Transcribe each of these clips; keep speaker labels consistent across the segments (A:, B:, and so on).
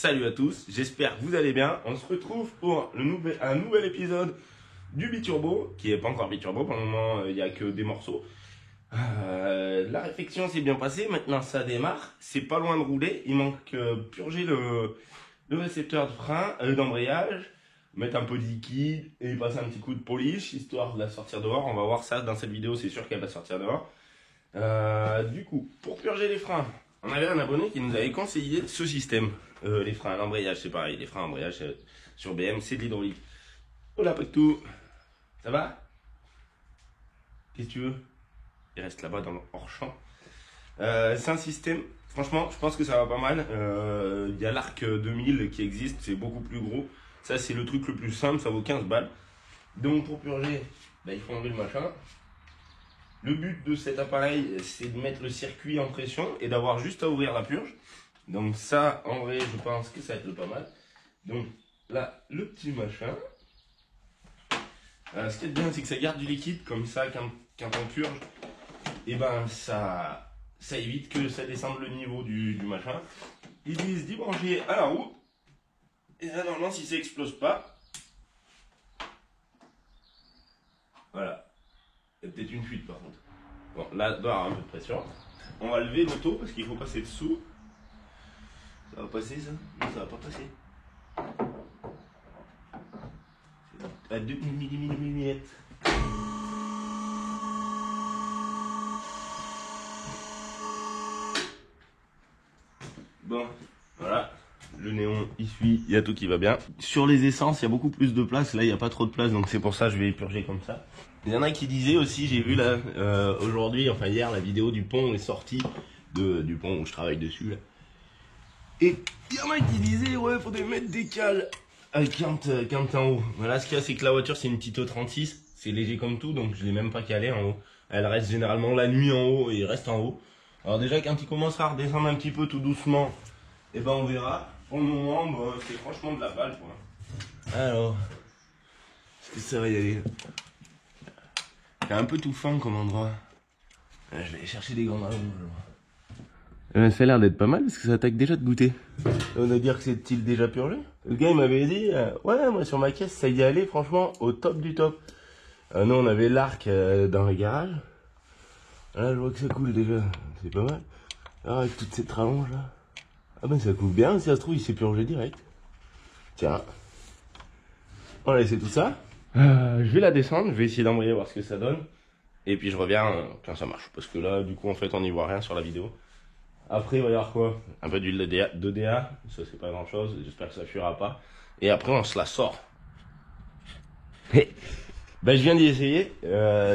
A: salut à tous, j'espère que vous allez bien. On se retrouve pour un nouvel épisode du Biturbo, qui n'est pas encore Biturbo, pour le moment il n'y a que des morceaux. La réflexion s'est bien passée, maintenant ça démarre, c'est pas loin de rouler, il manque purger le récepteur de frein, d'embrayage, mettre un peu de liquide et passer un petit coup de polish, histoire de la sortir dehors. On va voir ça dans cette vidéo, c'est sûr qu'elle va sortir dehors. Du coup, pour purger les freins, on avait un abonné qui nous avait conseillé ce système. Les freins, l'embrayage, c'est pareil. Les freins, embrayage sur BM, c'est de l'hydraulique. Hola, Pactou. Ça va? Qu'est-ce que tu veux? Il reste là-bas dans le hors-champ. C'est un système, franchement, je pense que ça va pas mal. Il y a l'Arc 2000 qui existe, c'est beaucoup plus gros. Ça, c'est le truc le plus simple, ça vaut 15 balles. Donc, pour purger, il faut enlever le machin. Le but de cet appareil, c'est de mettre le circuit en pression et d'avoir juste à ouvrir la purge. Donc ça, en vrai, je pense que ça va être pas mal. Donc là, le petit machin. Ce qui est bien, c'est que ça garde du liquide, comme ça, quand on purge, et ben ça évite que ça descende le niveau du machin. Ils disent d'y brancher à la roue. Et là, normalement, si ça explose pas, voilà. Il y a peut-être une fuite par contre. Bon, là, il doit y avoir un peu de pression. On va lever l'auto parce qu'il faut passer dessous. Ça va passer ça? Non, ça va pas passer. C'est à 2 mm. Bon, voilà. Le néon, il suit, il y a tout qui va bien. Sur les essences, il y a beaucoup plus de place. Là, il n'y a pas trop de place, donc c'est pour ça que je vais purger comme ça. Il y en a qui disaient aussi, j'ai vu là, aujourd'hui, enfin hier, la vidéo du pont est sortie, du pont où je travaille dessus là. Et il y en a qui disaient, ouais, faudrait mettre des cales quand t'es en haut. Voilà, ce qu'il y a, c'est que la voiture, c'est une petite E36, c'est léger comme tout, donc je l'ai même pas calée en haut. Elle reste généralement la nuit en haut et il reste en haut. Alors déjà, quand il commencera à redescendre un petit peu tout doucement, et ben on verra. Pour le moment, c'est franchement de la balle, quoi. Alors, est-ce que ça va y aller? C'est un peu tout fin comme endroit. Je vais aller chercher des grandes rouges. Ça a l'air d'être pas mal parce que ça attaque déjà de goûter. On va dire que c'est-il déjà purgé? Le gars il m'avait dit, ouais, moi sur ma caisse ça y allait franchement au top du top. Nous on avait l'arc dans le garage. Là je vois que ça coule déjà, c'est pas mal. Alors avec toute cette rallonge là. Ah ben ça coule bien, si ça se trouve il s'est purgé direct. Tiens. On va laisser tout ça. Je vais la descendre, je vais essayer d'embrayer voir ce que ça donne. Et puis je reviens quand ça marche. Parce que là, du coup, en fait, on n'y voit rien sur la vidéo. Après, il va y avoir quoi? Un peu d'huile de DA. Ça, c'est pas grand chose. J'espère que ça fuira pas. Et après, on se la sort. Ben, je viens d'y essayer.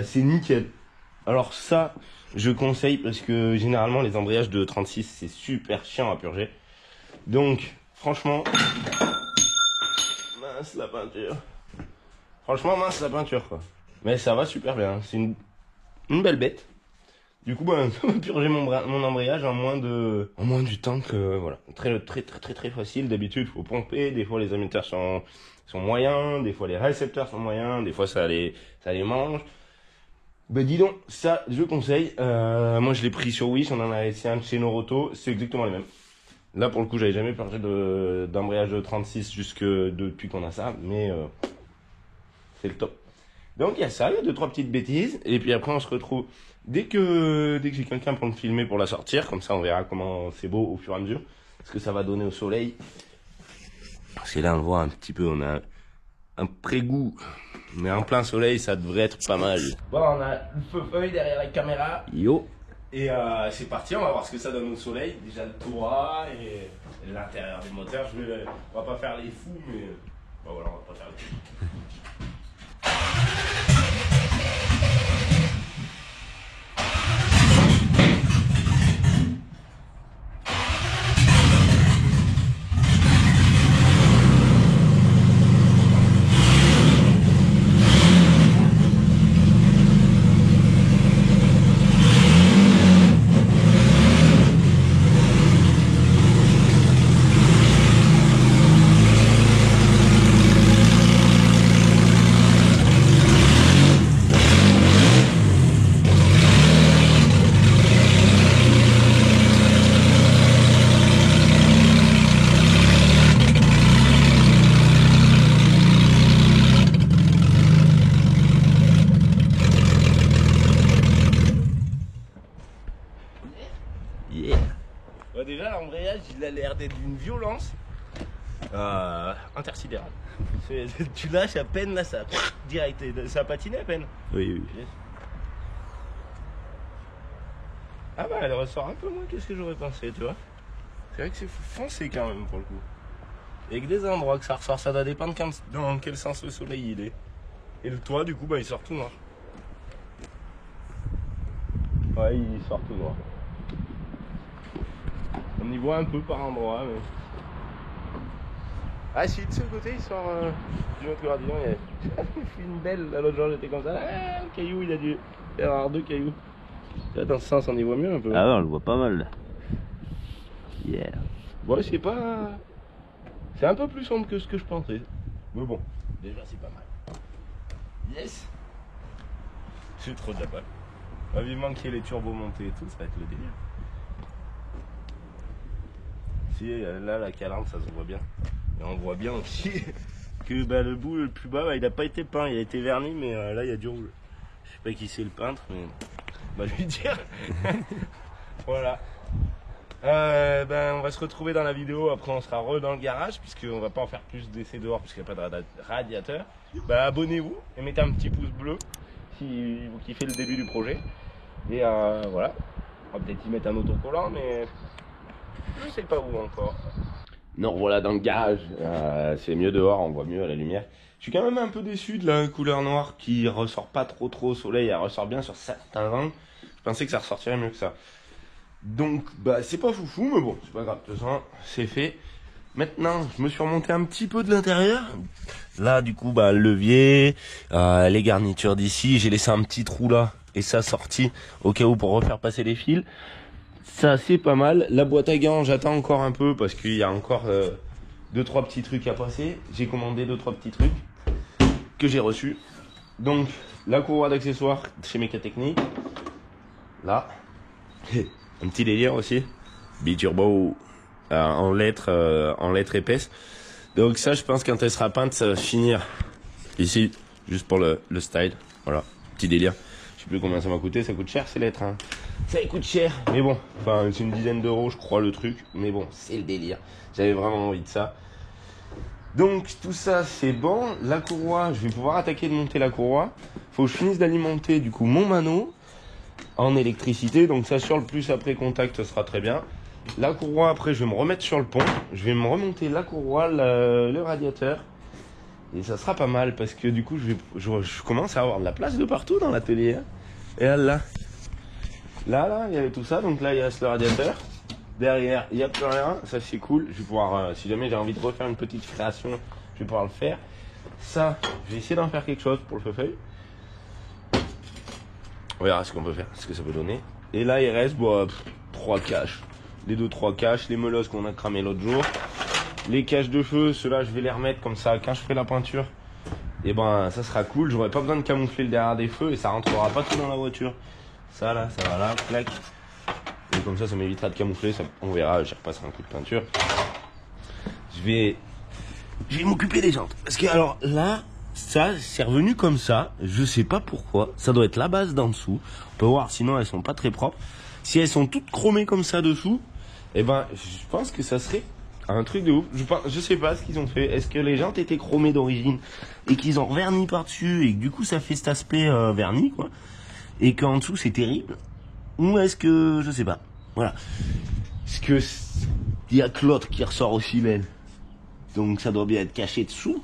A: C'est nickel. Alors ça, je conseille parce que généralement, les embrayages de 36, c'est super chiant à purger. Donc, franchement, mince la peinture. Franchement, mince la peinture, quoi. Mais ça va super bien. C'est une belle bête. Du coup, ça va purger mon embrayage en moins du temps que, voilà. Très facile. D'habitude, il faut pomper. Des fois, les émetteurs sont moyens. Des fois, les récepteurs sont moyens. Des fois, ça les mange. Ben, dis donc, ça, je conseille. Moi, je l'ai pris sur Wish. On en a essayé un de chez Noroto. C'est exactement les mêmes. Là, pour le coup, j'avais jamais purgé d'embrayage de 36 depuis qu'on a ça. Mais, c'est le top. Donc il y a ça, il y a 2-3 petites bêtises. Et puis après on se retrouve dès que j'ai quelqu'un pour me filmer pour la sortir. Comme ça on verra comment c'est beau au fur et à mesure. Ce que ça va donner au soleil. Parce que là on le voit un petit peu, on a un pré-goût. Mais en plein soleil ça devrait être pas mal. Bon, on a le feu-feuille derrière la caméra. Yo. Et c'est parti, on va voir ce que ça donne au soleil. Déjà le toit et l'intérieur des moteurs. On va pas faire les fous, mais voilà, on va pas faire les fous. il a l'air d'être d'une violence intersidérale. Tu lâches à peine là, ça direct, ça a patiné à peine.
B: Oui, oui.
A: Ah bah elle ressort un peu moins que ce que j'aurais pensé, tu vois. C'est vrai que c'est foncé quand même pour le coup. Et que des endroits que ça ressort, ça doit dépendre dans quel sens le soleil il est. Et le toit du coup bah il sort tout noir. Ouais, il sort tout noir. On y voit un peu par endroit mais... Ah si, de ce côté il sort du autre gradient, il fait une belle, l'autre jour j'étais comme ça, le caillou il a dû faire avoir 2 cailloux. Là dans ce sens on y voit mieux un peu.
B: Ah ouais, on le voit pas mal là. Yeah.
A: Ouais, c'est pas... C'est un peu plus sombre que ce que je pensais. Mais bon, déjà c'est pas mal. Yes. C'est trop de la balle. Ah, vivement qu'il y ait les turbos montés et tout, ça va être le délire. Si, là la calandre ça se voit bien. Et on voit bien aussi que bah, le bout le plus bas, bah, il a pas été peint, il a été verni, mais là il y a du rouge. Je sais pas qui c'est le peintre, mais on va lui dire. Voilà. Ben, on va se retrouver dans la vidéo, après on sera dans le garage, puisqu'on va pas en faire plus d'essais dehors, puisqu'il n'y a pas de radiateur. Bah, abonnez-vous et mettez un petit pouce bleu si vous kiffez le début du projet. Et voilà, on va peut-être y mettre un autocollant, mais je sais pas où encore. Non, voilà, dans le garage, c'est mieux dehors, on voit mieux à la lumière. Je suis quand même un peu déçu de la couleur noire qui ressort pas trop au soleil, elle ressort bien sur certains angles. Je pensais que ça ressortirait mieux que ça. Donc, bah, c'est pas foufou, mais bon, c'est pas grave, de toute façon, c'est fait. Maintenant, je me suis remonté un petit peu de l'intérieur. Là, du coup, bah, le levier, les garnitures d'ici, j'ai laissé un petit trou là, et ça sorti, au cas où pour refaire passer les fils. Ça, c'est pas mal. La boîte à gants, j'attends encore un peu, parce qu'il y a encore 2-3 petits trucs à passer. J'ai commandé 2-3 petits trucs, que j'ai reçus. Donc, la courroie d'accessoires chez Mécatechnique. Là. Un petit délire aussi, biturbo en lettres épaisses. Donc ça, je pense quand elle sera peinte, ça va finir ici, juste pour le style. Voilà, petit délire. Je sais plus combien ça m'a coûté, ça coûte cher ces lettres. Hein. Ça coûte cher, mais bon, enfin c'est une dizaine d'euros, je crois le truc. Mais bon, c'est le délire. J'avais vraiment envie de ça. Donc tout ça, c'est bon. La courroie, je vais pouvoir attaquer de monter la courroie. Faut que je finisse d'alimenter du coup mon mano en électricité, donc ça sur le plus après contact ça sera très bien. La courroie après je vais me remettre sur le pont, je vais me remonter la courroie, le radiateur et ça sera pas mal parce que du coup je commence à avoir de la place de partout dans l'atelier. Et là il y avait tout ça, donc là il reste le radiateur, derrière il n'y a plus rien, ça c'est cool, je vais pouvoir si jamais j'ai envie de refaire une petite création je vais pouvoir le faire. Ça je vais essayer d'en faire quelque chose pour le feu-feuille. On verra ce qu'on peut faire, ce que ça peut donner. Et là, il reste 3 caches. Les 2-3 caches, les melosses qu'on a cramées l'autre jour. Les caches de feu, ceux-là, je vais les remettre comme ça. Quand je ferai la peinture, et ben, ça sera cool. J'aurai pas besoin de camoufler le derrière des feux et ça rentrera pas tout dans la voiture. Ça là, ça va là, clac. Et comme ça m'évitera de camoufler. Ça, on verra, j'y repasserai un coup de peinture. Je vais m'occuper des jantes. Parce que alors là... Ça, c'est revenu comme ça, je sais pas pourquoi, ça doit être la base d'en dessous, on peut voir, sinon elles sont pas très propres. Si elles sont toutes chromées comme ça dessous, eh ben, je pense que ça serait un truc de ouf. Je sais pas ce qu'ils ont fait, est-ce que les jantes étaient chromées d'origine, et qu'ils ont verni par-dessus, et que du coup ça fait cet aspect verni, quoi, et qu'en dessous c'est terrible, ou est-ce que, je sais pas, voilà. Est-ce que, il y a que l'autre qui ressort aussi belle, donc ça doit bien être caché dessous.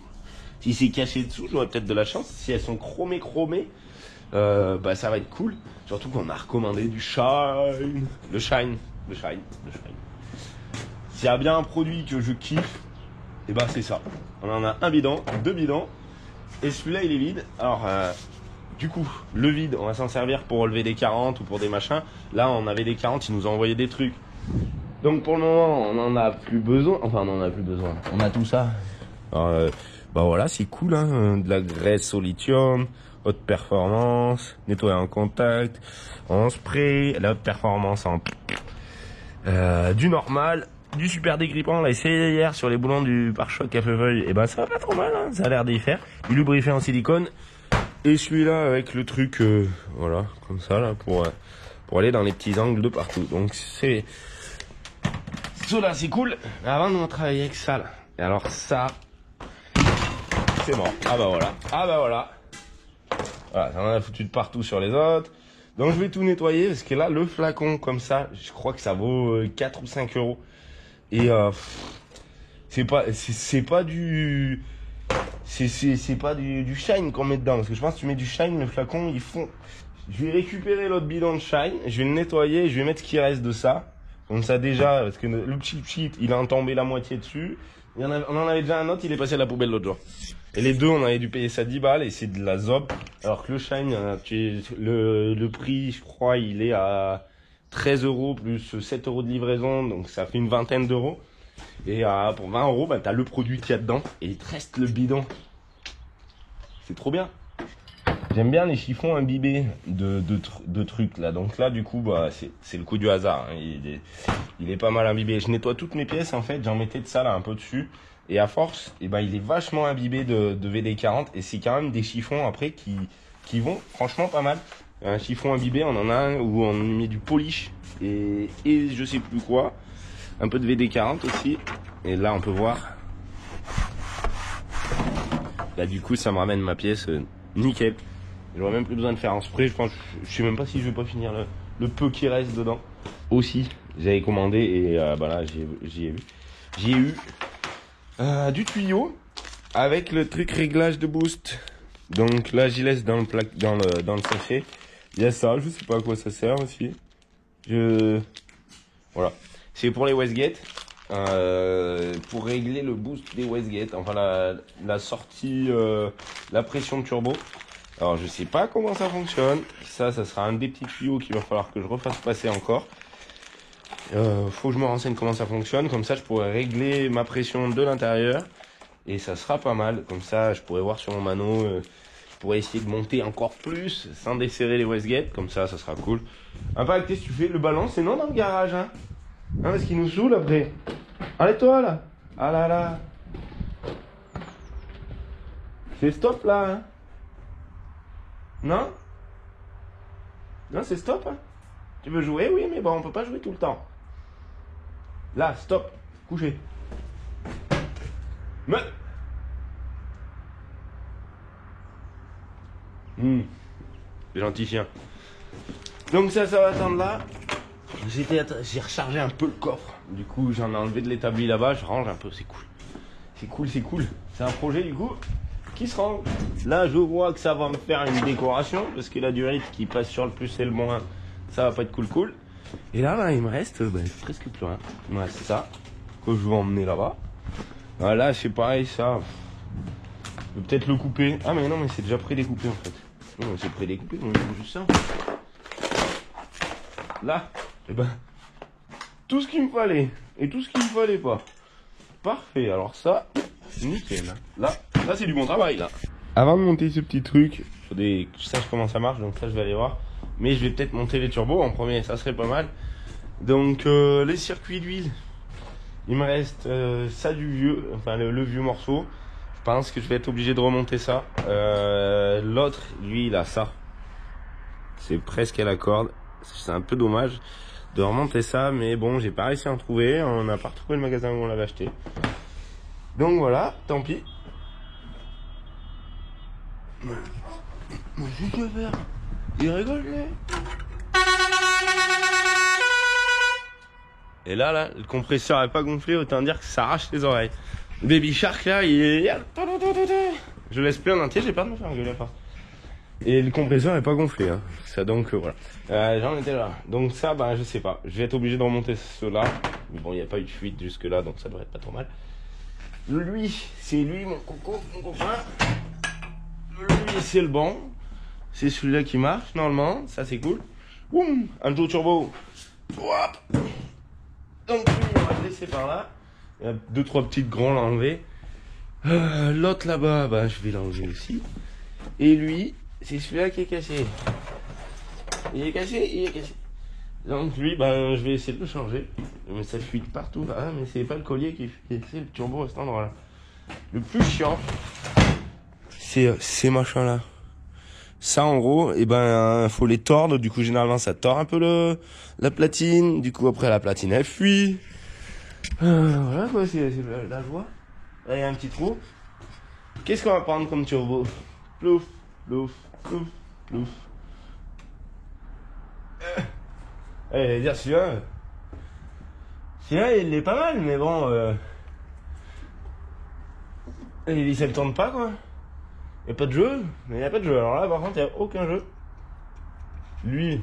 A: Si c'est caché dessous, j'aurais peut-être de la chance. Si elles sont chromées, bah ça va être cool. Surtout qu'on a recommandé du shine. Le shine. S'il y a bien un produit que je kiffe, et bah c'est ça. On en a un bidon, 2 bidons. Et celui-là il est vide. Alors du coup, le vide, on va s'en servir pour relever des 40 ou pour des machins. Là on avait des 40, ils nous ont envoyé des trucs. Donc pour le moment on en a plus besoin. Enfin on en a plus besoin. On a tout ça. Alors, bah voilà, c'est cool, hein, de la graisse au lithium, haute performance, nettoyer en contact, en spray, la haute performance en du normal, du super dégrippant. On l'a essayé hier sur les boulons du pare-choc à feu-feuille, et ben ça va pas trop mal, hein, ça a l'air d'y faire. Du lubrifiant en silicone, et celui-là avec le truc, voilà, comme ça là, pour aller dans les petits angles de partout. Donc c'est Cela c'est cool. Avant on travaillait avec ça là. Et alors ça, c'est bon. Ah bah voilà. Ah bah voilà. Voilà, ça en a foutu de partout sur les autres. Donc je vais tout nettoyer parce que là le flacon comme ça, je crois que ça vaut 4 ou 5 euros. Et c'est pas du shine qu'on met dedans parce que je pense que tu mets du shine, le flacon ils font. Je vais récupérer l'autre bidon de shine, je vais le nettoyer, je vais mettre ce qui reste de ça. Comme ça déjà, parce que le petit cheat, il a entombé la moitié dessus. On en avait déjà un autre, il est passé à la poubelle l'autre jour. Et les deux, on avait dû payer ça 10 balles et c'est de la zob. Alors que le shine, le prix, je crois, il est à 13 euros plus 7 euros de livraison, donc ça fait une vingtaine d'euros. Et pour 20 euros, bah, t'as le produit qu'il y a dedans et il te reste le bidon. C'est trop bien. J'aime bien les chiffons imbibés de trucs là. Donc là, du coup, bah, c'est le coup du hasard. Hein. Il est pas mal imbibé. Je nettoie toutes mes pièces en fait. J'en mettais de ça là un peu dessus. Et à force, et ben, il est vachement imbibé de VD40. Et c'est quand même des chiffons après qui vont franchement pas mal. Un chiffon imbibé, on en a un où on met du polish et je sais plus quoi. Un peu de VD40 aussi. Et là, on peut voir. Là, du coup, ça me ramène ma pièce nickel. J'aurais même plus besoin de faire un spray. Je sais même pas si je vais pas finir le peu qui reste dedans. Aussi, j'avais commandé et bah là, j'ai eu du tuyau avec le truc réglage de boost. Donc là, j'y laisse dans le sachet. Il y a ça, je sais pas à quoi ça sert aussi. Voilà. C'est pour les Westgate. Pour régler le boost des Westgate. Enfin, la sortie, la pression de turbo. Alors, je sais pas comment ça fonctionne. Ça sera un des petits tuyaux qu'il va falloir que je refasse passer encore. Faut que je me renseigne comment ça fonctionne. Comme ça, je pourrais régler ma pression de l'intérieur. Et ça sera pas mal. Comme ça, je pourrais voir sur mon mano. Je pourrais essayer de monter encore plus sans desserrer les Westgate. Comme ça sera cool. Impact, qu'est-ce que tu fais? Le ballon, c'est non dans le garage, hein? Hein, parce qu'il nous saoule après. Allez-toi, là. Ah là là. C'est stop, là, hein? Non? Non, c'est stop, hein? Tu veux jouer? Oui, mais bon, on peut pas jouer tout le temps. Là, stop. Couché. Mais... gentil chien. Donc ça va attendre là. J'ai rechargé un peu le coffre. Du coup, j'en ai enlevé de l'établi là-bas. Je range un peu, c'est cool. C'est cool, c'est cool. C'est un projet, du coup, qui se rend. Là, je vois que ça va me faire une décoration. Parce que la durite qui passe sur le plus et le moins, ça va pas être cool. Et là, bah, il me reste presque plus rien. Il me reste ça, que je vais emmener là-bas. Là, c'est pareil, ça. Je vais peut-être le couper. Ah, mais non, mais c'est déjà prédécoupé, en fait. Non, c'est prédécoupé, donc c'est juste ça. Là, et ben, tout ce qu'il me fallait et tout ce qu'il me fallait pas. Parfait, alors ça, nickel. Là c'est du bon travail, là. Avant de monter ce petit truc, je sache comment ça marche, donc ça je vais aller voir. Mais je vais peut-être monter les turbos en premier, ça serait pas mal. Donc les circuits d'huile, il me reste ça du vieux, enfin le vieux morceau. Je pense que je vais être obligé de remonter ça. L'autre, lui, il a ça. C'est presque à la corde. C'est un peu dommage de remonter ça, mais bon, j'ai pas réussi à en trouver. On n'a pas retrouvé le magasin où on l'avait acheté. Donc voilà, tant pis. Mais qu'est-ce qu'il va faire? Il rigole, lui. Et là, le compresseur n'est pas gonflé, autant dire que ça arrache les oreilles. Le Baby Shark, là, il est... Je laisse plus en entier, j'ai peur de me faire engueuler à force. Et le compresseur n'est pas gonflé, hein. Ça, donc, voilà. J'en étais là. Donc ça, je sais pas. Je vais être obligé de remonter cela. Mais bon, il n'y a pas eu de fuite jusque-là, donc ça devrait être pas trop mal. Lui, c'est lui, mon coco, mon copain. Lui, c'est le bon. C'est celui-là qui marche, normalement. Ça, c'est cool. Boum, un Joe Turbo. Hop. Donc lui, on va le laisser par là. Il y a 2-3 petites grands à enlever. L'autre là-bas, je vais l'enlever aussi. Et lui, c'est celui-là qui est cassé. Il est cassé. Donc lui, je vais essayer de le changer. Mais ça fuite partout. Ah, mais c'est pas le collier qui fuit, c'est le turbo à cet endroit-là. Le plus chiant, c'est ces machins-là. Ça, en gros, faut les tordre. Du coup, généralement, ça tord un peu la platine. Du coup, après, la platine, elle fuit. Voilà quoi, c'est la joie. Là, il y a un petit trou. Qu'est-ce qu'on va prendre comme turbo? Plouf, plouf, plouf, plouf. Allez, dire celui-là, il est pas mal, mais bon, il ça le tourne pas quoi. Il n'y a pas de jeu, mais il n'y a pas de jeu. Alors là, par contre, il n'y a aucun jeu. Lui.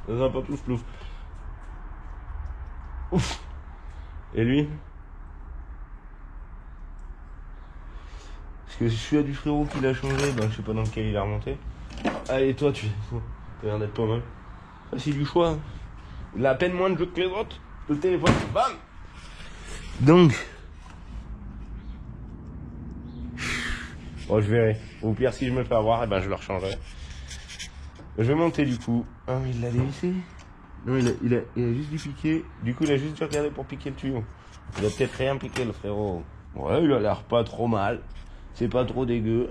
A: Ça va pas plouf plouf. Ouf. Et lui? Parce que je suis à du frérot qui l'a changé, ben je sais pas dans lequel il a remonté. Allez, toi, t'as l'air d'être pas mal. Facile du choix. Il a à peine moins de jeux que les autres. Le téléphone, bam. Donc. Bon, je verrai. Au pire, si je me fais avoir, eh ben je le rechangerai. Je vais monter du coup. Ah, mais il l'a dévissé. Non, il a juste dû piquer. Du coup, il a juste dû regarder pour piquer le tuyau. Il a peut-être rien piqué, le frérot. Ouais, il a l'air pas trop mal. C'est pas trop dégueu.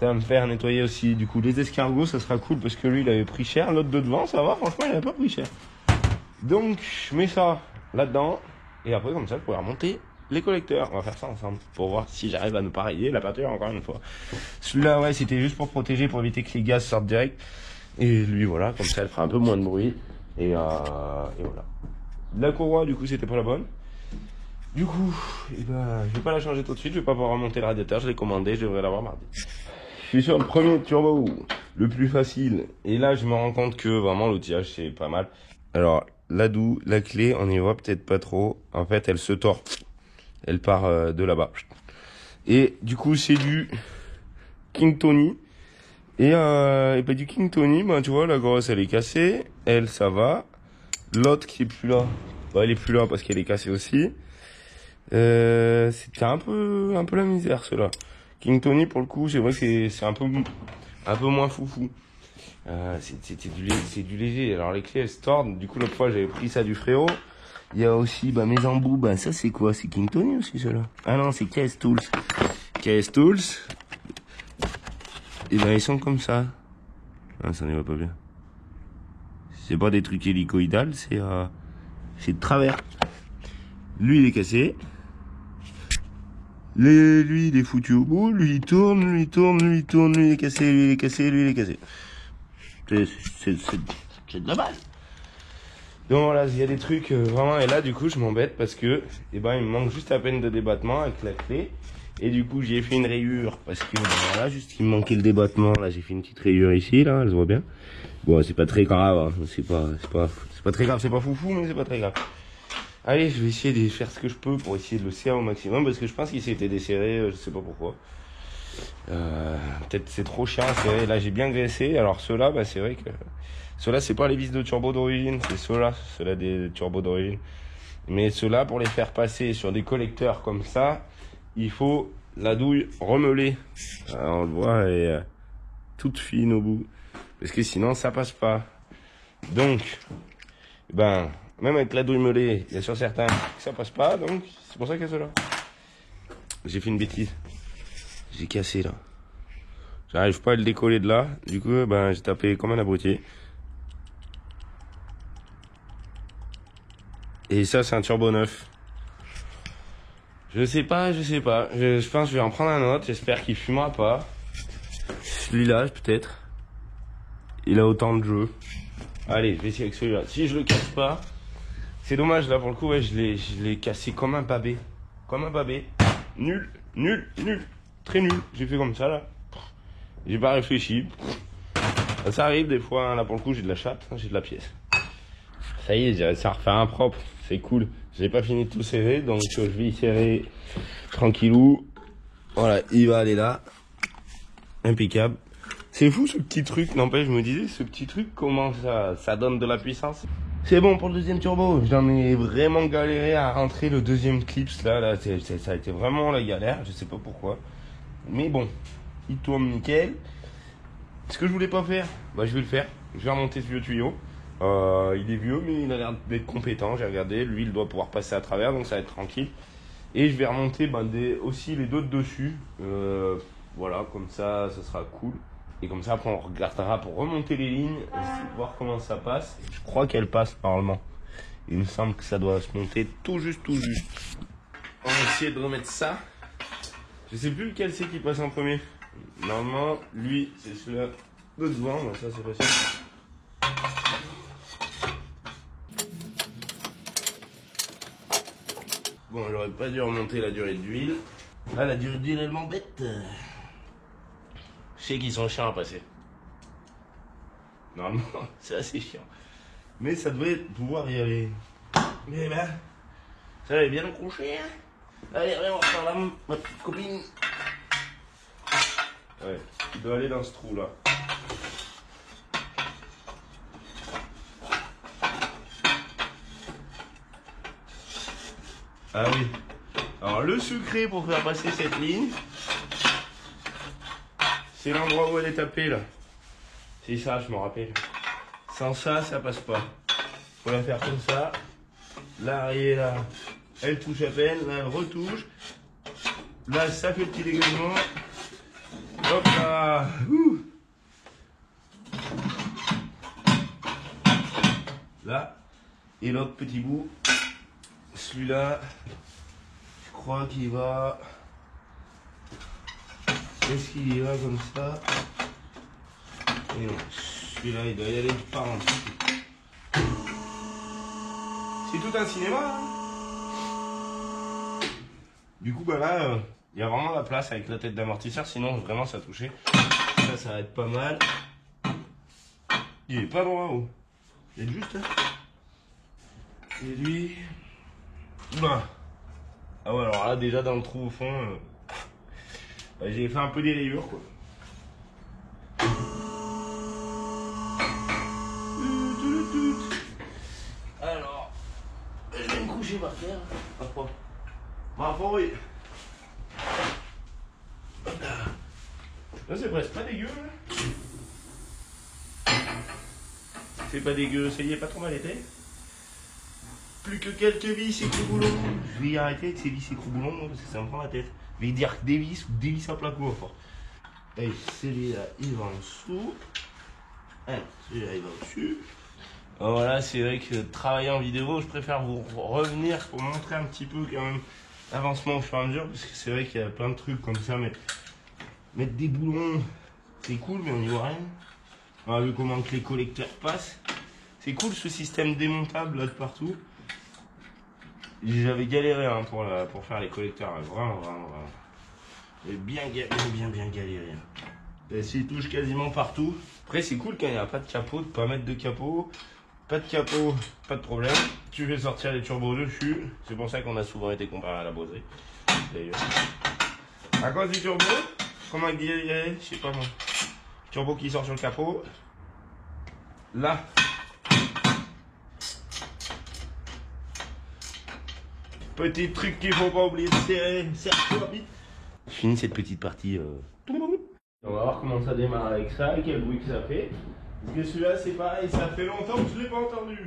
A: Ça va me faire nettoyer aussi. Du coup, les escargots, ça sera cool parce que lui, il avait pris cher. L'autre de devant, ça va. Franchement, il avait pas pris cher. Donc, je mets ça là-dedans. Et après, comme ça, je pourrais remonter les collecteurs. On va faire ça ensemble pour voir si j'arrive à ne pas rayer la peinture encore une fois. Celui-là, ouais, c'était juste pour protéger, pour éviter que les gaz sortent direct. Et lui, voilà, comme ça, elle fera un peu moins de bruit. Et voilà. La courroie, du coup, c'était pas la bonne. Du coup, eh ben, je vais pas la changer tout de suite. Je vais pas pouvoir remonter le radiateur. Je l'ai commandé. Je devrais l'avoir mardi. Je suis sur le premier turbo, le plus facile. Et là, je me rends compte que vraiment, l'outillage, c'est pas mal. Alors, la clé, on y voit peut-être pas trop. En fait, elle se tord. Elle part de là-bas. Et du coup, c'est du King Tony. Et bah, du King Tony, bah, tu vois, la grosse, elle est cassée. Elle, ça va. L'autre qui est plus là, bah, elle est plus là parce qu'elle est cassée aussi. C'était un peu la misère, ceux-là. King Tony, pour le coup, c'est vrai que c'est un peu moins foufou. C'est du léger. Alors, les clés, elles se tordent. Du coup, l'autre fois, j'avais pris ça du frérot. Il y a aussi, bah, mes embouts. Bah, ça, c'est quoi? C'est King Tony aussi, ceux-là? Ah non, c'est KS Tools. KS Tools. Et ben, ils sont comme ça. Ah, ça n'y va pas bien. C'est pas des trucs hélicoïdales, c'est de travers. Lui, il est cassé. Lui, il est foutu au bout. Lui, il tourne, lui, il tourne, lui, il tourne. Lui, il est cassé, lui, il est cassé, lui, il est cassé. C'est de la balle. Donc voilà, il y a des trucs vraiment. Et là, du coup, je m'embête parce que, eh ben, il me manque juste à peine de débattement avec la clé. Et du coup, j'ai fait une rayure parce que, voilà, juste il me manquait le débattement. Là, j'ai fait une petite rayure ici, là, elle se voit bien. Bon, c'est pas très grave, hein. C'est pas très grave, c'est pas foufou, mais c'est pas très grave. Allez, je vais essayer de faire ce que je peux pour essayer de le serrer au maximum parce que je pense qu'il s'était desserré, je sais pas pourquoi. Peut-être c'est trop chiant à serrer. Là, j'ai bien graissé. Alors, ceux-là, bah, c'est vrai que ceux-là, c'est pas les vis de turbo d'origine, c'est ceux-là des turbos d'origine. Mais ceux-là, pour les faire passer sur des collecteurs comme ça, il faut la douille remelée. On le voit, elle est toute fine au bout. Parce que sinon, ça passe pas. Donc, ben, même avec la douille melée, il y a sur certains que ça passe pas. Donc, c'est pour ça qu'il y a ceux-là. J'ai fait une bêtise. J'ai cassé, là. J'arrive pas à le décoller de là. Du coup, ben, j'ai tapé comme un abruti. Et ça, c'est un turbo neuf. Je sais pas. Je pense que je vais en prendre un autre. J'espère qu'il fumera pas. Celui-là, peut-être. Il a autant de jeux. Allez, je vais essayer avec celui-là. Si je le casse pas, c'est dommage là pour le coup. Ouais, je l'ai cassé comme un babé. Comme un babé. Nul. Très nul. J'ai fait comme ça là. J'ai pas réfléchi. Ça arrive des fois. Hein, là pour le coup, j'ai de la chatte. J'ai de la pièce. Ça y est, j'ai réussi à refaire un propre. C'est cool. J'ai pas fini de tout serrer, donc je vais y serrer tranquillou. Voilà, il va aller là. Impeccable. C'est fou ce petit truc, n'empêche, je me disais, ce petit truc, comment ça donne de la puissance. C'est bon pour le deuxième turbo. J'en ai vraiment galéré à rentrer le deuxième clips là ça a été vraiment la galère, je sais pas pourquoi. Mais bon, il tourne nickel. Ce que je voulais pas faire, bah je vais le faire. Je vais remonter ce vieux tuyau. Il est vieux, mais il a l'air d'être compétent. J'ai regardé, lui, il doit pouvoir passer à travers, donc ça va être tranquille. Et je vais remonter aussi les deux de dessus. Voilà, comme ça sera cool. Et comme ça, après, on regardera pour remonter les lignes, voir comment ça passe. Je crois qu'elle passe normalement. Il me semble que ça doit se monter tout juste, tout juste. On va essayer de remettre ça. Je sais plus lequel c'est qui passe en premier. Normalement, lui, c'est celui-là de devant. Donc ça, c'est facile. Bon, j'aurais pas dû remonter la durée d'huile. Là, la durée d'huile, elle m'embête. Je sais qu'ils sont chiants à passer. Normalement, c'est assez chiant. Mais ça devrait pouvoir y aller. Mais ben, ça va bien accroché, hein. Allez, viens, on va faire là, ma petite copine. Ouais, il doit aller dans ce trou-là. Ah oui. Alors, le secret pour faire passer cette ligne, c'est l'endroit où elle est tapée, là. C'est ça, je me rappelle. Sans ça, ça passe pas. Faut la faire comme ça. Là, et là, elle touche à peine. Là, elle retouche. Là, ça fait le petit dégagement. Hop là. Ouh. Là. Et l'autre petit bout. Celui-là, je crois qu'il va... Est-ce qu'il y va comme ça? Et non, celui-là, il doit y aller par en dessous. C'est tout un cinéma, hein. Du coup, bah là, il y a vraiment la place avec la tête d'amortisseur, sinon vraiment ça touchait. Ça va être pas mal. Il est pas droit haut. Il est juste là. Et lui... Bah. Ah ouais, alors là, déjà dans le trou au fond, bah, j'ai fait un peu des rayures, quoi. Alors, je vais me coucher par terre. Oui. Là, c'est presque pas dégueu, là. C'est pas dégueu, ça y est, pas trop mal été. Plus que quelques vis et crouboulons. Je vais y arrêter avec ces vis et crouboulons parce que ça me prend la tête. Je vais dire des vis ou des vis à plat coup. Et celui-là, il va en dessous. Celui-là, il va au-dessus. Voilà, c'est vrai que travailler en vidéo, je préfère vous revenir pour montrer un petit peu quand même l'avancement au fur et à mesure. Parce que c'est vrai qu'il y a plein de trucs comme ça. Mais mettre des boulons, c'est cool, mais on n'y voit rien. On a vu comment que les collecteurs passent. C'est cool ce système démontable là de partout. J'avais galéré hein, pour faire les collecteurs, hein. Vraiment. J'ai bien galéré. S'il touche quasiment partout. Après c'est cool quand il n'y a pas de capot, de pas mettre de capot. Pas de capot, pas de problème. Tu fais sortir les turbos dessus. C'est pour ça qu'on a souvent été comparé à la Boserie. D'ailleurs. À cause du turbo, comment dire, je sais pas moi. Turbo qui sort sur le capot. Là. Petit truc qu'il faut pas oublier de serrer, serre-toi vite. Je finis cette petite partie. On va voir comment ça démarre avec ça et quel bruit que ça fait. Parce que celui-là c'est pareil, ça fait longtemps que je l'ai pas entendu.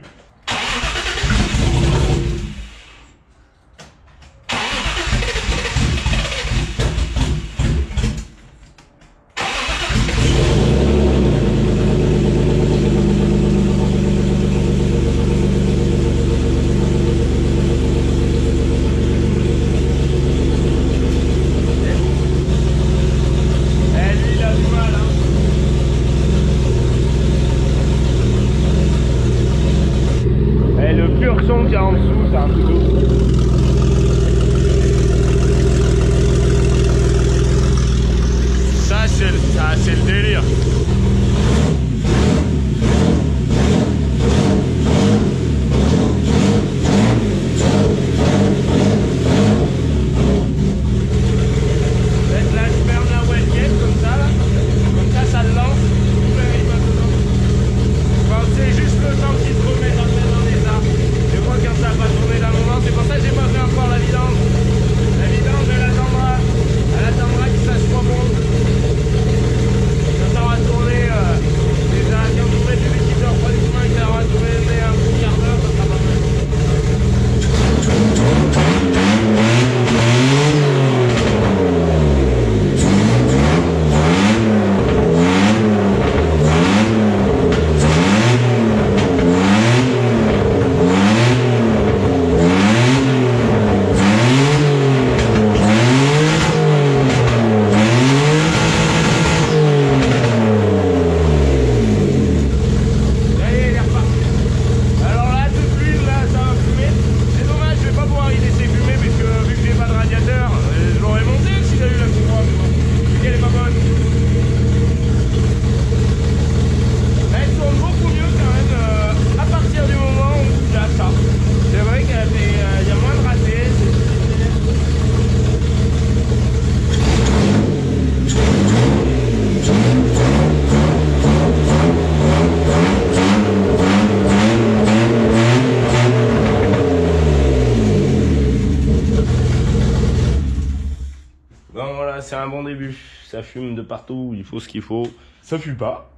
A: c'est un bon début. Ça fume de partout, il faut ce qu'il faut. Ça fume pas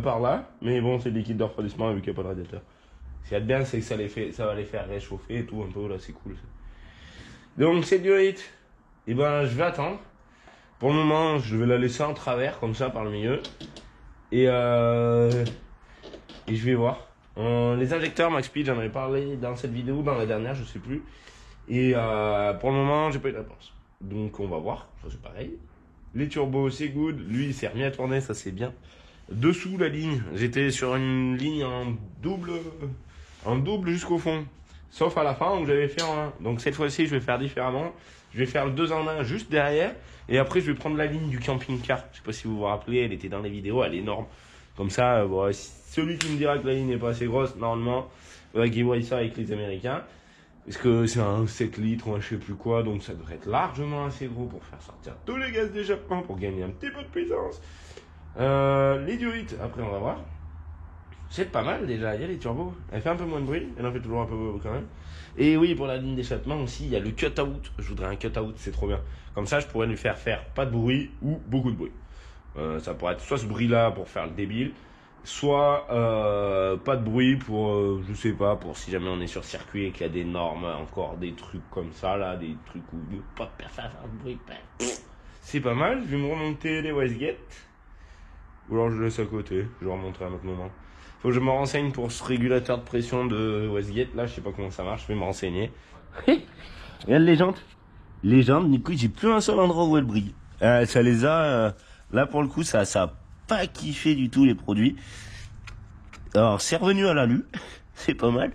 A: par là, mais bon, c'est de liquide de refroidissement vu qu'il n'y a pas de radiateur. Ce qu'il y a de bien, c'est que ça va les faire réchauffer et tout un peu, là, c'est cool. Donc, cette durite, et ben, je vais attendre. Pour le moment, je vais la laisser en travers, comme ça, par le milieu. Et je vais voir. Les injecteurs Max Speed, j'en avais parlé dans cette vidéo, dans la dernière, je sais plus. Et pour le moment, j'ai pas eu de réponse. Donc on va voir, ça c'est pareil. Les turbos, c'est good. Lui, il s'est remis à tourner, ça c'est bien. Dessous la ligne, j'étais sur une ligne en double jusqu'au fond. Sauf à la fin où j'avais fait en 1. Donc cette fois-ci, je vais faire différemment. Je vais faire le 2 en 1 juste derrière. Et après, je vais prendre la ligne du camping-car. Je sais pas si vous vous rappelez, elle était dans les vidéos, elle est énorme. Comme ça, bon, celui qui me dira que la ligne n'est pas assez grosse, normalement, il faudrait qu'il voie ça avec les Américains. Parce que c'est un 7 litres ou un je sais plus quoi, donc ça devrait être largement assez gros pour faire sortir tous les gaz d'échappement, pour gagner un petit peu de puissance. Les durites, après on va voir. C'est pas mal déjà, il y a les turbos. Elle fait un peu moins de bruit, elle en fait toujours un peu quand même. Et oui, pour la ligne d'échappement aussi, il y a le cut-out. Je voudrais un cut-out, c'est trop bien. Comme ça, je pourrais lui faire pas de bruit ou beaucoup de bruit. Ça pourrait être soit ce bruit-là pour faire le débile, soit pas de bruit pour, je sais pas, pour si jamais on est sur circuit et qu'il y a des normes, encore des trucs comme ça, là, des trucs où il n'y a pas de personne à faire de bruit. C'est pas mal, je vais me remonter les Westgate. Ou alors je laisse à côté, je vais remonter à un autre moment. Faut que je me renseigne pour ce régulateur de pression de Westgate, là, je sais pas comment ça marche, je vais me renseigner.
B: Regarde les jantes. Les jantes, du coup, j'ai plus un seul endroit où elles brillent. Ça les a... là, pour le coup, ça a pas kiffé du tout les produits. Alors, c'est revenu à l'alu. C'est pas mal.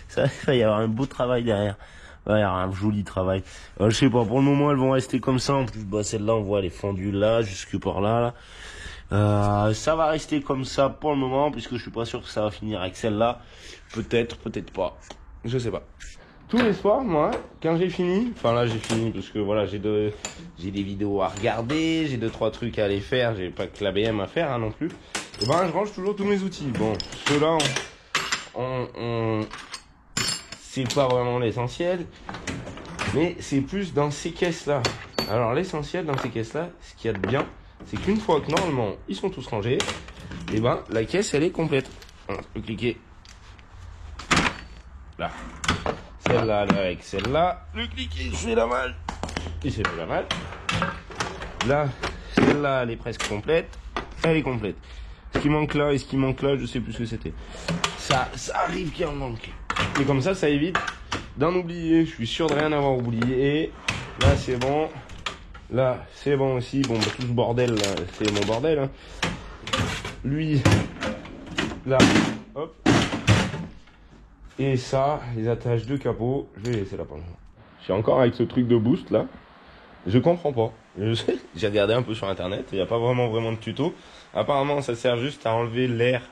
B: Ça, il va y avoir un beau travail derrière. Il va y avoir un joli travail. Je sais pas, pour le moment, elles vont rester comme ça. En plus, bah, celle-là, on voit, elle est fendue là, jusque par là, là. Ça va rester comme ça pour le moment, puisque je suis pas sûr que ça va finir avec celle-là. Peut-être, peut-être pas. Je sais pas. Tous les soirs, moi, quand j'ai fini, enfin là j'ai fini parce que voilà, j'ai des vidéos à regarder, j'ai 2-3 trucs à aller faire, j'ai pas que la BM à faire hein, non plus. Et ben je range toujours tous mes outils. Bon, ceux-là, c'est pas vraiment l'essentiel, mais c'est plus dans ces caisses-là. Alors l'essentiel dans ces caisses-là, ce qu'il y a de bien, c'est qu'une fois que normalement ils sont tous rangés, et ben la caisse elle est complète. Voilà, je peux cliquer là. Celle-là avec celle-là, le cliquer, je fais la malle, et c'est fait la malle. Là, celle-là, elle est presque complète, elle est complète. Ce qui manque là et ce qui manque là, je sais plus ce que c'était. Ça arrive qu'il en manque. Et comme ça, ça évite d'en oublier. Je suis sûr de rien avoir oublié. Et là, c'est bon. Là, c'est bon aussi. Bon, bah, tout ce bordel, là, c'est mon bordel. Hein. Lui, là, hop. Et ça, les attaches de capot, je vais laisser là pour le moment. Je suis encore avec ce truc de boost là. Je comprends pas. J'ai regardé un peu sur internet, il n'y a pas vraiment de tuto. Apparemment, ça sert juste à enlever l'air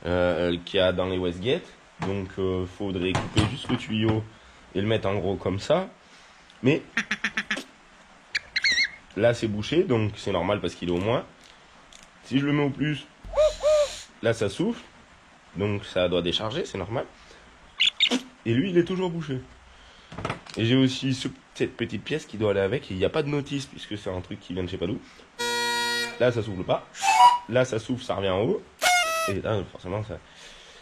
B: qu'il y a dans les Westgate. Donc, faudrait couper juste le tuyau et le mettre en gros comme ça. Mais là, c'est bouché, donc c'est normal parce qu'il est au moins. Si je le mets au plus, là, ça souffle. Donc, ça doit décharger, c'est normal. Et lui, il est toujours bouché. Et j'ai aussi cette petite pièce qui doit aller avec. Il n'y a pas de notice puisque c'est un truc qui vient de je sais pas d'où. Là, ça souffle pas. Là, ça souffle, ça revient en haut. Et là, forcément, ça...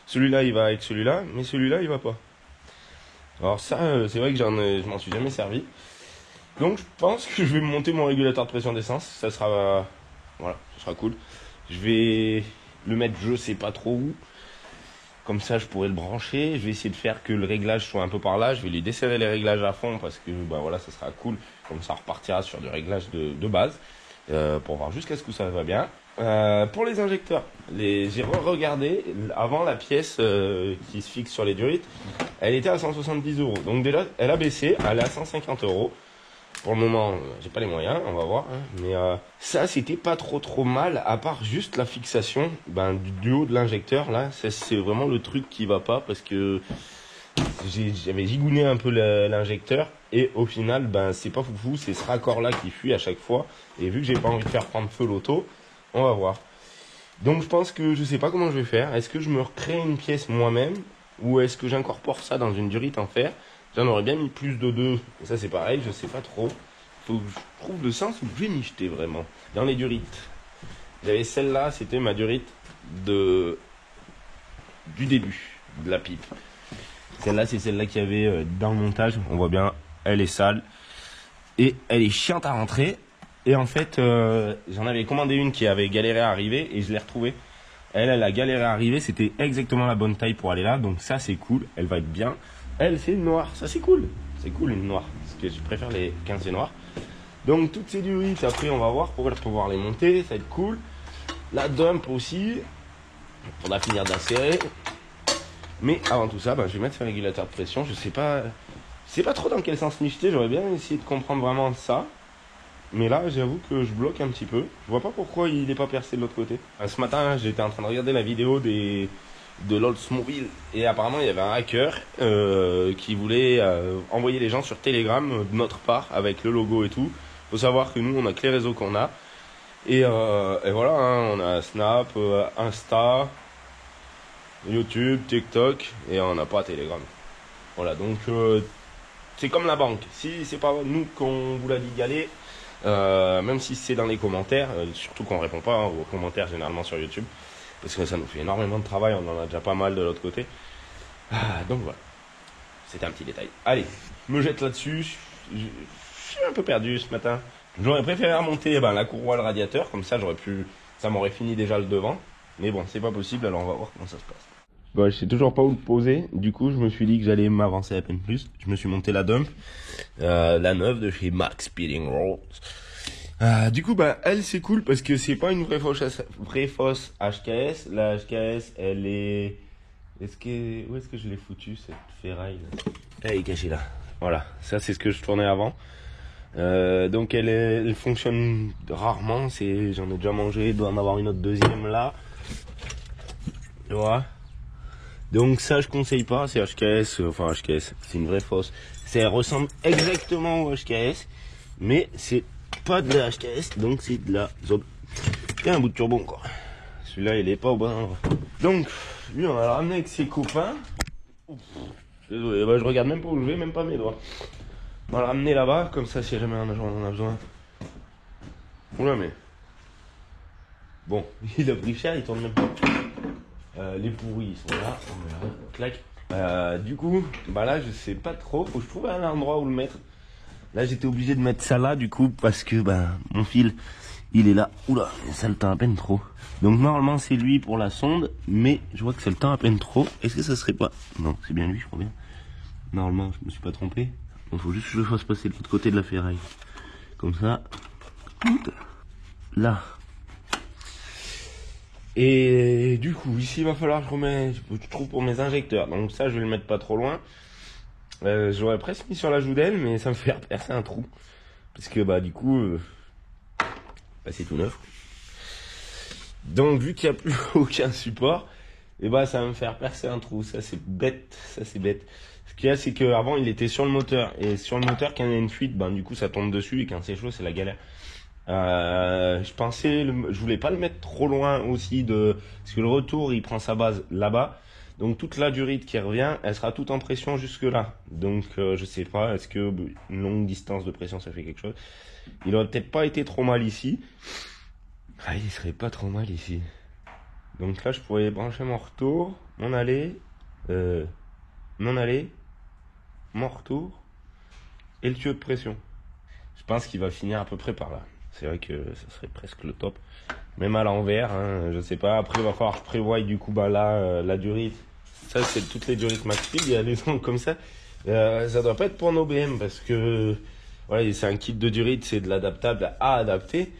B: Celui-là, il va avec celui-là, mais celui-là, il va pas. Alors ça, c'est vrai que je m'en suis jamais servi. Donc, je pense que je vais monter mon régulateur de pression d'essence. Ça sera... voilà, ça sera cool. Je vais le mettre, je sais pas trop où. Comme ça, je pourrais le brancher. Je vais essayer de faire que le réglage soit un peu par là. Je vais lui desserrer les réglages à fond parce que bah voilà, ça sera cool. Comme ça, on repartira sur du réglage de base pour voir jusqu'à ce que ça va bien. Pour les injecteurs, j'ai regardé avant la pièce qui se fixe sur les durites. Elle était à 170 €. Donc déjà, elle a baissé. Elle est à 150 €. Pour le moment, j'ai pas les moyens, on va voir. Hein. Mais ça, c'était pas trop mal, à part juste la fixation du haut de l'injecteur. Là, c'est vraiment le truc qui va pas parce que j'avais gigouné un peu l'injecteur et au final, c'est pas foufou, c'est ce raccord-là qui fuit à chaque fois. Et vu que j'ai pas envie de faire prendre feu l'auto, on va voir. Donc je pense que je sais pas comment je vais faire. Est-ce que je me recrée une pièce moi-même ou est-ce que j'incorpore ça dans une durite en fer? J'en aurais bien mis plus de 2. Et ça, c'est pareil, je sais pas trop. faut que je trouve le sens où je vais m'y jeter vraiment. Dans les durites. J'avais celle-là, c'était ma durite du début de la pipe. Celle-là, c'est celle-là qu'il y avait dans le montage. On voit bien, elle est sale. Et elle est chiante à rentrer. Et en fait, j'en avais commandé une qui avait galéré à arriver et je l'ai retrouvée. Elle a galéré à arriver. C'était exactement la bonne taille pour aller là. Donc ça, c'est cool. Elle va être bien. Elle, c'est une noire. Ça, c'est cool. C'est cool, une noire. Parce que je préfère quand c'est noir. Donc toutes ces durites, après, on va voir pour pouvoir les monter. Ça va être cool. La dump aussi. On va finir d'insérer. Mais avant tout ça, je vais mettre ce régulateur de pression. Je sais pas trop dans quel sens m'y jeter. J'aurais bien essayé de comprendre vraiment ça. Mais là, j'avoue que je bloque un petit peu. Je vois pas pourquoi il n'est pas percé de l'autre côté. Ce matin, j'étais en train de regarder la vidéo de l'Oldsmobile. Et apparemment, il y avait un hacker qui voulait envoyer les gens sur Telegram de notre part avec le logo et tout. Faut savoir que nous, on a que les réseaux qu'on a. Et voilà, hein, on a Snap, Insta, YouTube, TikTok, et on n'a pas Telegram. Voilà, donc c'est comme la banque. Si c'est pas nous qu'on vous l'a dit d'y aller, même si c'est dans les commentaires, surtout qu'on répond pas aux commentaires généralement sur YouTube, parce que ça nous fait énormément de travail, on en a déjà pas mal de l'autre côté. Donc voilà, c'était un petit détail. Allez, je me jette là-dessus. Je suis un peu perdu ce matin. J'aurais préféré remonter la courroie, le radiateur, comme ça ça m'aurait fini déjà le devant. Mais bon, c'est pas possible, alors on va voir comment ça se passe. Bon, je sais toujours pas où le poser. Du coup, je me suis dit que j'allais m'avancer à peine plus. Je me suis monté la dump, la neuve de chez Max Speeding Rolls. Du coup, elle c'est cool parce que c'est pas une vraie fausse HKS. La HKS, elle est. Où est-ce que je l'ai foutu cette ferraille là? Elle est cachée là. Voilà, ça c'est ce que je tournais avant. Donc elle fonctionne rarement. J'en ai déjà mangé. Il doit en avoir une autre deuxième là. Voilà. Donc ça je conseille pas, c'est HKS, c'est une vraie fausse. Ça ressemble exactement au HKS, mais c'est pas de la HKS, donc c'est de la Zob. Il y a un bout de turbo encore. Celui-là il est pas au bon endroit. Donc lui on va le ramener avec ses copains. Désolé, je regarde même pas où je vais, même pas mes doigts. On va le ramener là-bas, comme ça si jamais un jour on en a besoin. Oula mais. Bon, il a pris cher, il tourne même pas. Les pourris ils sont là, clac. Du coup, là je sais pas trop, faut que je trouve un endroit où le mettre. Là j'étais obligé de mettre ça là du coup parce que mon fil il est là. Oula, ça le tend à peine trop. Donc normalement c'est lui pour la sonde, mais je vois que ça le tend à peine trop. Est-ce que ça serait pas... Non, c'est bien lui je crois bien. Normalement je me suis pas trompé. Il faut juste que je le fasse passer de l'autre côté de la ferraille. Comme ça. Là. Et du coup, ici il va falloir que je trouve pour mes injecteurs. Donc ça, je vais le mettre pas trop loin. J'aurais presque mis sur la joue d'aile, mais ça me fait percer un trou. Parce que du coup, c'est tout neuf. Donc vu qu'il n'y a plus aucun support, ça va me faire percer un trou. Ça c'est bête, Ce qu'il y a, c'est qu'avant il était sur le moteur. Et sur le moteur, quand il y a une fuite, du coup ça tombe dessus. Et quand c'est chaud, c'est la galère. Je voulais pas le mettre trop loin aussi parce que le retour il prend sa base là-bas, donc toute la durite qui revient elle sera toute en pression jusque là, donc je sais pas, est-ce que une longue distance de pression ça fait quelque chose. Il aurait peut-être pas été trop mal ici, il serait pas trop mal ici, donc là je pourrais brancher mon retour, mon aller, mon retour et le tuyau de pression. Je pense qu'il va finir à peu près par là. C'est vrai que ça serait presque le top. Même à l'envers, je sais pas. Après, il va falloir que je prévoie du coup, la durite. Ça, c'est toutes les durites Maxfield. Il y a des sons comme ça. Ça doit pas être pour nos BM parce que, voilà, c'est un kit de durite, c'est de l'adaptable à adapter.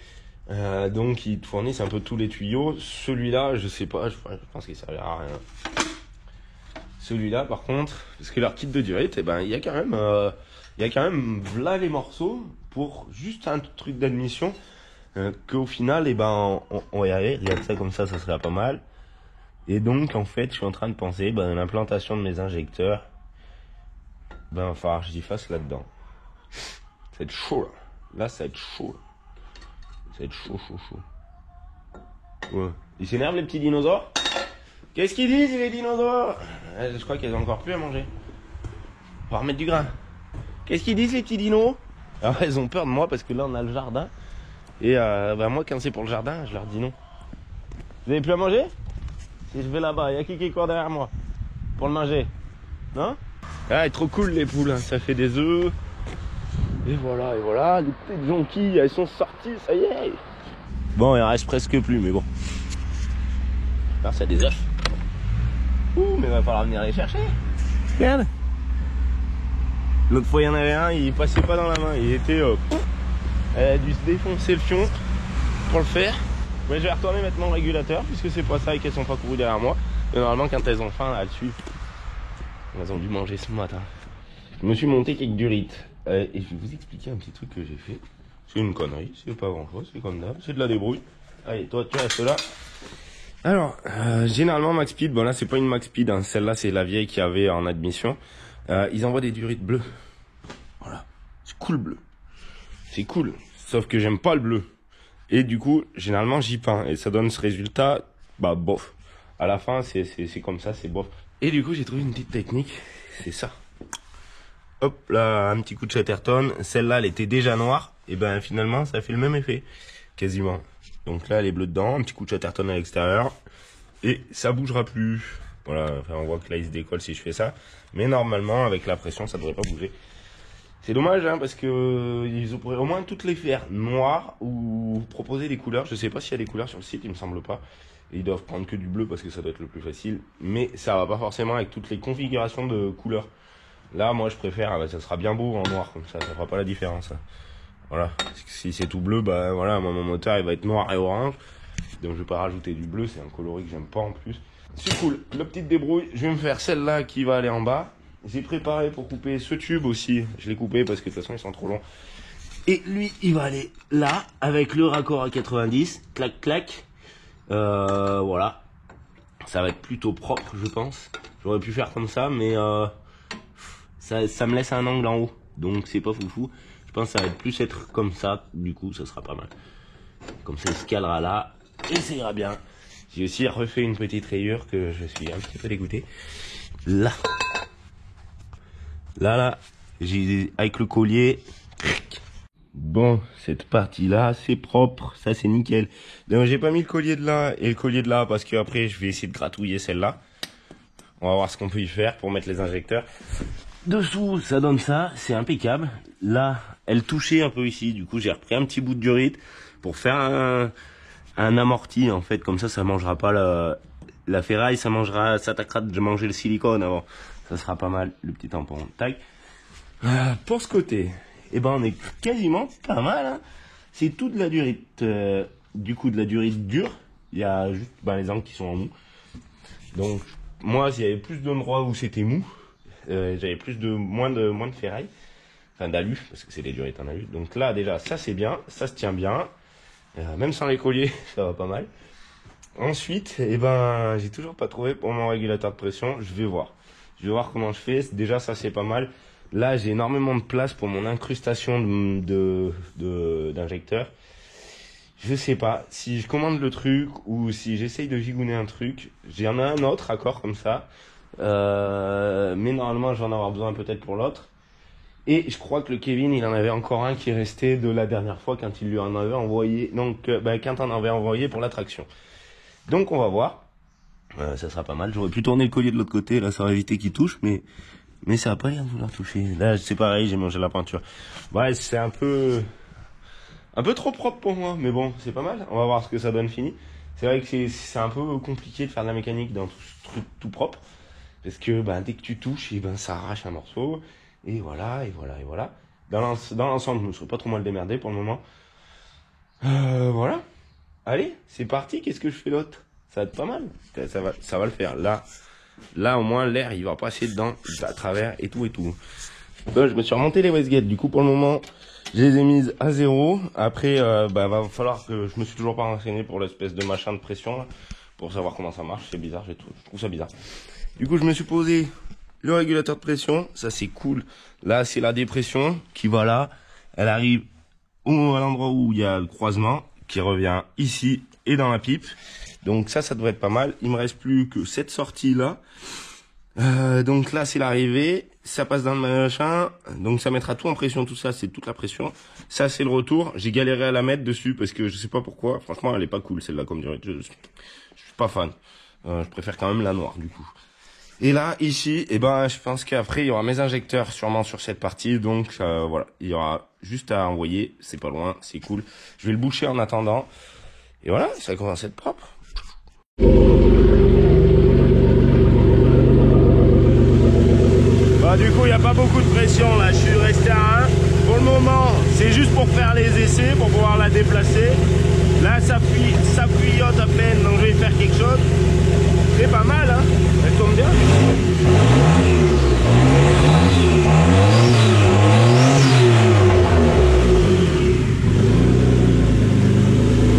B: Donc, ils te fournissent un peu tous les tuyaux. Celui-là, je sais pas, je pense qu'il servira à rien. Celui-là, par contre, parce que leur kit de durite, il y a quand même, là les morceaux pour juste un truc d'admission qu'au final on va y arriver. Regarde ça comme ça serait pas mal. Et donc en fait je suis en train de penser l'implantation de mes injecteurs, il va falloir que j'y fasse là-dedans. Ça va être chaud là ça va être chaud, chaud. Ouais. Ils s'énervent les petits dinosaures. Qu'est-ce qu'ils disent les dinosaures? Je crois qu'ils ont encore plus à manger. On va remettre du grain. Qu'est-ce qu'ils disent les petits dinos?
A: Alors elles ont peur de moi parce que là on a le jardin. Et moi quand c'est pour le jardin, je leur dis non. Vous avez plus à manger? Si je vais là-bas, il y a qui court derrière moi pour le manger? Non? Ah, trop cool les poules, hein. Ça fait des œufs. Et voilà, les petites jonquilles, elles sont sorties, ça y est. Bon, il en reste presque plus, mais bon. Alors c'est des œufs. Ouh, mais il va falloir venir les chercher. Regarde. L'autre fois il y en avait un, il passait pas dans la main, il était... elle a dû se défoncer le fion pour le faire. Mais je vais retourner mettre mon régulateur puisque c'est pas ça et qu'elles sont pas courues derrière moi. Et normalement quand elles ont faim, là, elles suivent. Elles ont dû manger ce matin. Je me suis monté quelques durites. Et je vais vous expliquer un petit truc que j'ai fait. C'est une connerie, c'est pas grand chose, c'est comme d'hab, c'est de la débrouille. Allez, toi tu restes là. Alors, généralement Max Speed, bon là c'est pas une Max Speed, hein. Celle-là c'est la vieille qu'il y avait en admission. Ils envoient des durites bleues. Voilà, c'est cool bleu. C'est cool, sauf que j'aime pas le bleu. Et du coup, généralement j'y peins et ça donne ce résultat, bah bof. À la fin c'est comme ça, c'est bof. Et du coup j'ai trouvé une petite technique, c'est ça. Hop là, un petit coup de Chatterton. Celle-là, elle était déjà noire. Et ben finalement, ça fait le même effet. Quasiment. Donc là, elle est bleue dedans. Un petit coup de Chatterton à l'extérieur. Et ça bougera plus. Voilà, enfin, on voit que là, il se décolle si je fais ça. Mais normalement, avec la pression, ça devrait pas bouger. C'est dommage, hein, parce que ils pourraient au moins toutes les faire noires ou proposer des couleurs. Je sais pas s'il y a des couleurs sur le site, il me semble pas. Et ils doivent prendre que du bleu parce que ça doit être le plus facile. Mais ça va pas forcément avec toutes les configurations de couleurs. Là, moi, je préfère, ça sera bien beau en noir, comme ça fera pas la différence. Voilà, si c'est tout bleu, bah voilà, moi, mon moteur, il va être noir et orange. Donc, je vais pas rajouter du bleu, c'est un coloris que j'aime pas en plus. C'est cool, la petite débrouille, je vais me faire celle-là qui va aller en bas. J'ai préparé pour couper ce tube aussi, je l'ai coupé parce que de toute façon, ils sont trop longs. Et lui, il va aller là, avec le raccord à 90, clac, clac. Voilà, ça va être plutôt propre, je pense. J'aurais pu faire comme ça, mais... Ça me laisse un angle en haut, donc c'est pas foufou. Je pense que ça va être plus être comme ça, du coup ça sera pas mal. Comme ça il se calera là, et ça ira bien. J'ai aussi refait une petite rayure que je suis un petit peu dégoûté. Là. Là, j'ai avec le collier. Bon, cette partie-là, c'est propre, ça c'est nickel. Donc j'ai pas mis le collier de là et le collier de là, parce que après je vais essayer de gratouiller celle-là. On va voir ce qu'on peut y faire pour mettre les injecteurs. Dessous, ça donne ça, c'est impeccable. Là, elle touchait un peu ici, du coup j'ai repris un petit bout de durite pour faire un amorti en fait, comme ça mangera pas la ferraille, ça t'attaquera de manger le silicone avant. Ça sera pas mal, le petit tampon. Tac. Pour ce côté, eh ben on est quasiment pas mal, hein. C'est tout de la durite, du coup de la durite dure. Il y a juste les angles qui sont en mou. Donc moi, il y avait plus d'endroits où c'était mou. J'avais moins de ferraille, enfin d'alu, parce que c'est des durites en alu. Donc là déjà ça c'est bien, ça se tient bien, même sans les colliers ça va pas mal. Ensuite, j'ai toujours pas trouvé pour mon régulateur de pression. Je vais voir comment je fais. Déjà ça c'est pas mal. Là j'ai énormément de place pour mon incrustation d'injecteur. Je sais pas si je commande le truc ou si j'essaye de gigouner un truc. J'en ai un autre accord comme ça. Mais normalement je vais en avoir besoin peut-être pour l'autre. Et je crois que le Kevin il en avait encore un qui restait de la dernière fois quand il lui en avait envoyé. Donc quand on avait envoyé pour la traction. Donc on va voir. Ça sera pas mal. J'aurais pu tourner le collier de l'autre côté, là ça aurait évité qu'il touche, mais ça a pas l'air de vouloir toucher. Là c'est pareil, j'ai mangé la peinture. Ouais, c'est un peu trop propre pour moi, mais bon c'est pas mal. On va voir ce que ça donne fini. C'est vrai que c'est un peu compliqué de faire de la mécanique dans tout ce truc tout propre. Parce que dès que tu touches, ça arrache un morceau. Et voilà. Dans l'ensemble, je me suis pas trop mal démerdé pour le moment. Voilà. Allez, c'est parti. Qu'est-ce que je fais d'autre? Ça va être pas mal. Ça va le faire. Là au moins, l'air, il va passer dedans, à travers et tout. Là, je me suis remonté les Westgate. Du coup, pour le moment, je les ai mises à 0. Après, va falloir que... Je me suis toujours pas renseigné pour l'espèce de machin de pression, là, pour savoir comment ça marche. C'est bizarre, je trouve ça bizarre. Du coup, je me suis posé le régulateur de pression. Ça, c'est cool. Là, c'est la dépression qui va là. Elle arrive à l'endroit où il y a le croisement, qui revient ici et dans la pipe. Donc ça devrait être pas mal. Il me reste plus que cette sortie là. Donc là, c'est l'arrivée.
B: ça passe dans le machin, donc ça mettra tout en pression, tout ça, c'est toute la pression. Ça, c'est le retour. J'ai galéré à la mettre dessus parce que je sais pas pourquoi. Franchement, elle est pas cool, celle-là, comme dirait. Je suis pas fan. Je préfère quand même la noire, du coup. Et là, ici, eh ben, je pense qu'après, il y aura mes injecteurs sûrement sur cette partie. Donc, voilà, il y aura juste à envoyer. C'est pas loin, c'est cool. Je vais le boucher en attendant. Et voilà, ça commence à être propre. Bah, du coup, il n'y a pas beaucoup de pression là. Je suis resté à 1. Pour le moment, c'est juste pour faire les essais, pour pouvoir la déplacer. Là, ça fuyote à peine, donc je vais faire quelque chose. C'est pas mal, hein. Elle tombe bien.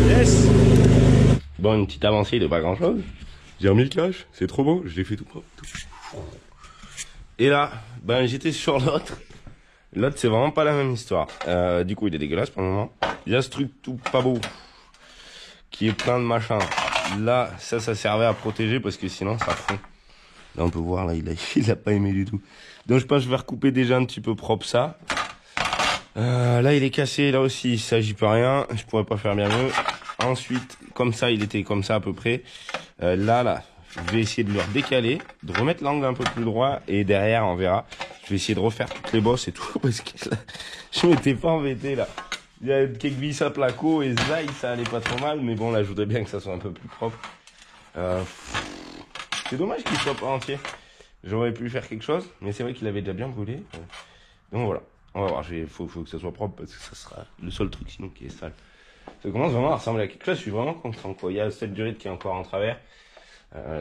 B: Yes. Bon, une petite avancée de pas grand chose. J'ai remis le cache, c'est trop beau, je l'ai fait tout propre. Et là, ben j'étais sur l'autre. L'autre, c'est vraiment pas la même histoire. Du coup, il est dégueulasse pour le moment. Il y a ce truc tout pas beau qui est plein de machins. Là, ça servait à protéger parce que sinon, ça fond. Là, on peut voir, là, il a pas aimé du tout. Donc, je pense que je vais recouper déjà un petit peu propre ça. Là, il est cassé, là aussi, ça, j'y peux rien. Je pourrais pas faire bien mieux. Ensuite, comme ça, il était comme ça à peu près. Là, je vais essayer de le redécaler, de remettre l'angle un peu plus droit et derrière, on verra. Je vais essayer de refaire toutes les bosses et tout parce que là, je m'étais pas embêté là. Il y a quelques vis à placo et ça allait pas trop mal, mais bon là, je voudrais bien que ça soit un peu plus propre. C'est dommage qu'il soit pas entier. J'aurais pu faire quelque chose, mais c'est vrai qu'il avait déjà bien brûlé. Donc voilà, on va voir. Faut que ça soit propre parce que ça sera le seul truc sinon qui est sale. Ça commence vraiment à ressembler à quelque chose. Je suis vraiment content quoi. Il y a cette durite qui est encore en travers.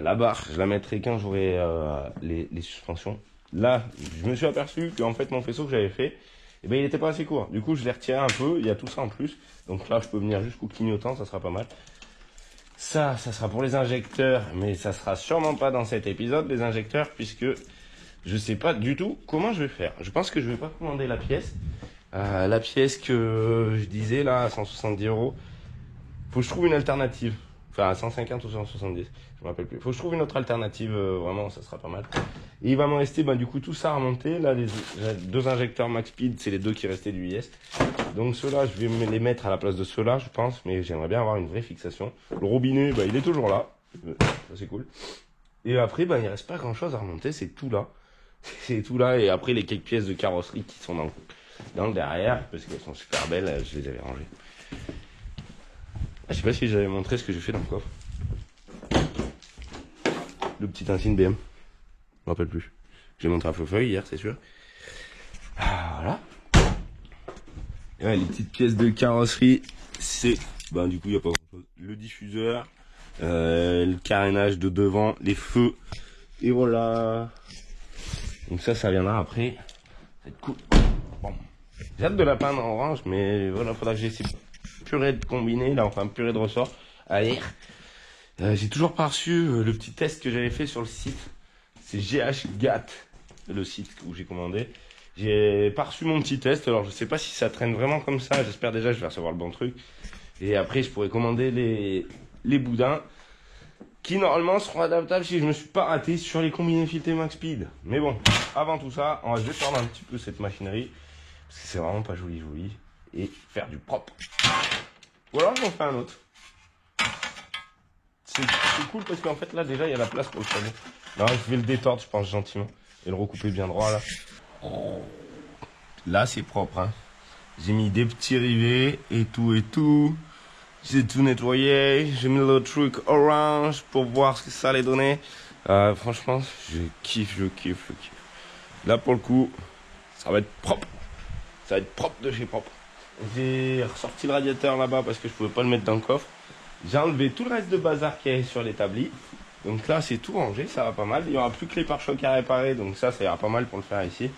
B: La barre, je la mettrai quand j'aurai les suspensions. Là, je me suis aperçu qu'en fait mon faisceau que j'avais fait, eh ben, il était pas assez court. Du coup, je l'ai retiré un peu. Il y a tout ça en plus. Donc là, je peux venir jusqu'au clignotant, ça sera pas mal. Ça sera pour les injecteurs, mais ça sera sûrement pas dans cet épisode, les injecteurs, puisque je sais pas du tout comment je vais faire. Je pense que je vais pas commander la pièce. La pièce que je disais là, à 170 €. Faut que je trouve une alternative. Enfin, à 150 ou 170, je me rappelle plus. Faut que je trouve une autre alternative, vraiment, ça sera pas mal. Et il va me rester, du coup, tout ça à remonter. Là, les deux injecteurs Max Speed, c'est les deux qui restaient du IS. Donc, ceux-là, je vais me les mettre à la place de ceux-là, je pense. Mais j'aimerais bien avoir une vraie fixation. Le robinet, il est toujours là. Ça, c'est cool. Et après, il reste pas grand-chose à remonter. C'est tout là. C'est tout là. Et après, les quelques pièces de carrosserie qui sont dans le derrière, parce qu'elles sont super belles, je les avais rangées. Je sais pas si j'avais montré ce que j'ai fait dans le coffre. Le petit insigne BM. Je me rappelle plus. J'ai montré à Feu hier, c'est sûr. Voilà. Et ouais, les petites pièces de carrosserie, c'est... du coup, il n'y a pas grand chose. Le diffuseur, le carénage de devant, les feux. Et voilà. Donc ça viendra après. Ça va être cool. Bon. J'ai hâte de la peindre en orange, mais voilà, faudra que j'essaie purée de combiné, là, enfin purée de ressort à l'air. J'ai toujours pas reçu le petit test que j'avais fait sur le site. C'est GHGAT, le site où j'ai commandé. J'ai pas reçu mon petit test, alors je sais pas si ça traîne vraiment comme ça. J'espère déjà que je vais recevoir le bon truc. Et après, je pourrais commander les boudins qui normalement seront adaptables si je me suis pas raté sur les combinés filetés Max Speed. Mais bon, avant tout ça, on va détendre un petit peu cette machinerie parce que c'est vraiment pas joli et faire du propre. Ou alors j'en fais un autre. C'est cool parce qu'en fait là déjà il y a la place pour le chameau. Là je vais le détordre je pense gentiment et le recouper bien droit là. Là c'est propre hein. J'ai mis des petits rivets et tout. J'ai tout nettoyé. J'ai mis le truc orange pour voir ce que ça allait donner. Franchement je kiffe. Là pour le coup ça va être propre. Ça va être propre de chez propre. J'ai ressorti le radiateur là-bas parce que je pouvais pas le mettre dans le coffre. J'ai enlevé tout le reste de bazar qui est sur l'établi. Donc là, c'est tout rangé, ça va pas mal. Il y aura plus que les pare-chocs à réparer, donc ça ira pas mal pour le faire ici.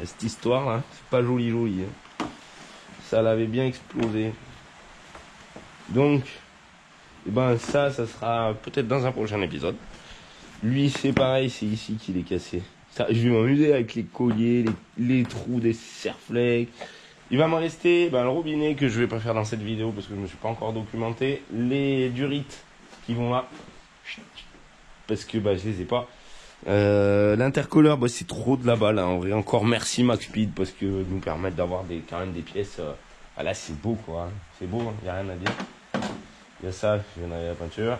B: Cette histoire, hein, c'est pas joli. Hein. Ça l'avait bien explosé. Donc, ça sera peut-être dans un prochain épisode. Lui, c'est pareil, c'est ici qu'il est cassé. Ça, je vais m'amuser avec les colliers, les trous des serre-flecs. Il va me rester le robinet que je vais pas faire dans cette vidéo parce que je me suis pas encore documenté. Les durites qui vont là. Parce que je les ai pas.
A: L'intercooleur, bah, c'est trop de la balle. Hein. En vrai, encore merci Max Speed parce que nous permettent d'avoir quand même des pièces. Ah là, c'est beau quoi. Hein. C'est beau, il n'y a rien à dire. Il y a ça, je viens d'arriver à la peinture.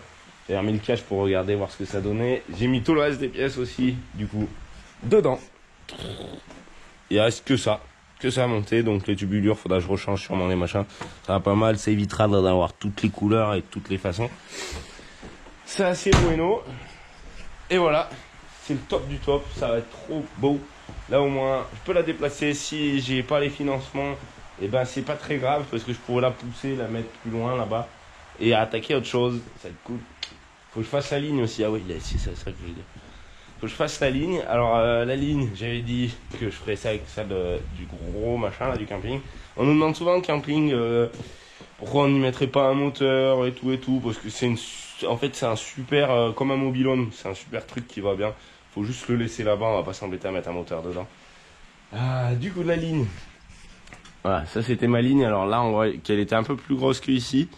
A: J'ai remis le cache pour regarder, voir ce que ça donnait. J'ai mis tout le reste des pièces aussi, du coup, dedans. Il reste que ça à monter. Donc les tubulures, faudra que je rechange sûrement les machins. Ça va pas mal, ça évitera d'avoir toutes les couleurs et toutes les façons. C'est assez bueno. Et voilà, c'est le top du top. Ça va être trop beau. Là au moins, je peux la déplacer. Si j'ai pas les financements, et ben c'est pas très grave parce que je pourrais la pousser, la mettre plus loin là-bas et attaquer autre chose. Ça va être cool. Faut que je fasse la ligne aussi. Ah oui, c'est ça que je veux dire. Faut que je fasse la ligne. Alors la ligne, j'avais dit que je ferais ça avec celle du gros machin là du camping. On nous demande souvent de camping pourquoi on n'y mettrait pas un moteur et tout parce que en fait c'est un super comme un mobil-home, c'est un super truc qui va bien. Faut juste le laisser là-bas, on va pas s'embêter à mettre un moteur dedans. Du coup de la ligne. Voilà, ça c'était ma ligne. Alors là on voit qu'elle était un peu plus grosse que ici.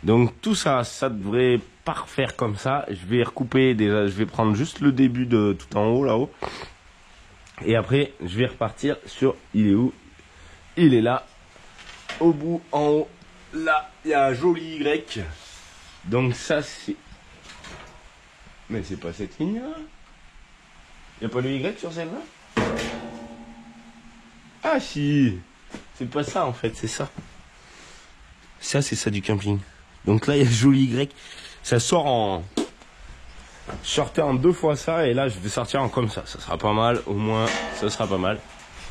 A: Donc tout ça devrait pas refaire comme ça. Je vais recouper déjà, je vais prendre juste le début de tout en haut là-haut. Et après, je vais repartir sur, il est où? Il est là, au bout, en haut. Là, il y a un joli Y. Donc ça c'est... Mais c'est pas cette ligne-là. Il n'y a pas le Y sur celle-là? Ah si. C'est pas ça en fait, c'est ça. Ça c'est ça du camping. Donc là, il y a joli Y. Ça sort en... Je sortais en 2 fois ça et là, je vais sortir en comme ça. Ça sera pas mal, au moins, ça sera pas mal.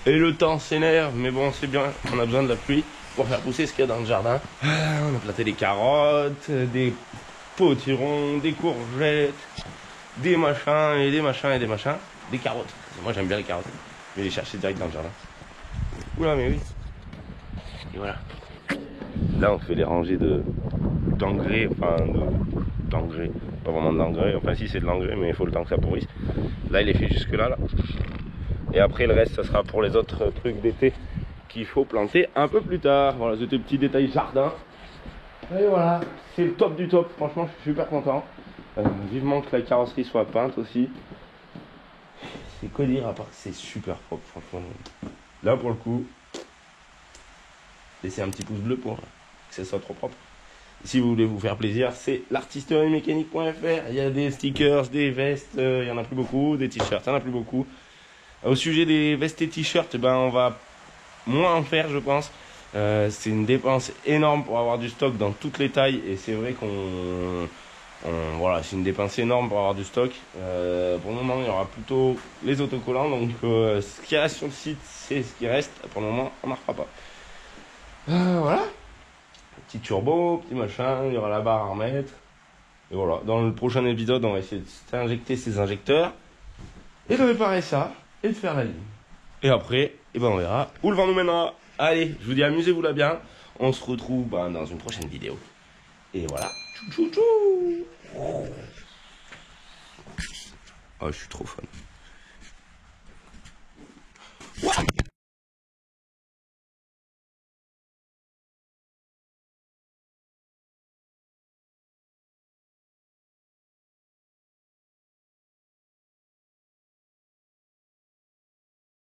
A: Et le temps s'énerve, mais bon, c'est bien. On a besoin de la pluie pour faire pousser ce qu'il y a dans le jardin. On a planté des carottes, des potirons, des courgettes, des machins et des machins et des machins. Des carottes. Moi, j'aime bien les carottes. Je vais les chercher direct dans le jardin. Oula, mais oui. Et voilà. Là, on fait les rangées d'engrais, enfin d'engrais, pas vraiment de l'engrais, enfin si c'est de l'engrais, mais il faut le temps que ça pourrisse. Là, il est fait jusque là. Et après, le reste, ça sera pour les autres trucs d'été qu'il faut planter un peu plus tard. Voilà, c'était le petit détail jardin. Et voilà, c'est le top du top. Franchement, je suis super content. Vivement que la carrosserie soit peinte aussi. C'est quoi dire à part que c'est super propre, franchement. Là, pour le coup, laissez un petit pouce bleu pour que ça soit trop propre. Si vous voulez vous faire plaisir, c'est l'artisteriemechanique.fr. Il y a des stickers, des vestes, il y en a plus beaucoup, des t-shirts, il y en a plus beaucoup. Au sujet des vestes et t-shirts, ben on va moins en faire, je pense. C'est une dépense énorme pour avoir du stock dans toutes les tailles et c'est vrai voilà, c'est une dépense énorme pour avoir du stock. Pour le moment, il y aura plutôt les autocollants, donc ce qu'il y a sur le site, c'est ce qui reste. Pour le moment, on n'en fera pas. Voilà. Petit turbo, petit machin, il y aura la barre à remettre. Et voilà, dans le prochain épisode, on va essayer d'injecter ces injecteurs et de réparer ça et de faire la ligne. Et après, eh ben on verra où le vent nous mènera. Allez, je vous dis amusez-vous là bien. On se retrouve dans une prochaine vidéo. Et voilà. Tchou tchou tchou. Oh, je suis trop fan.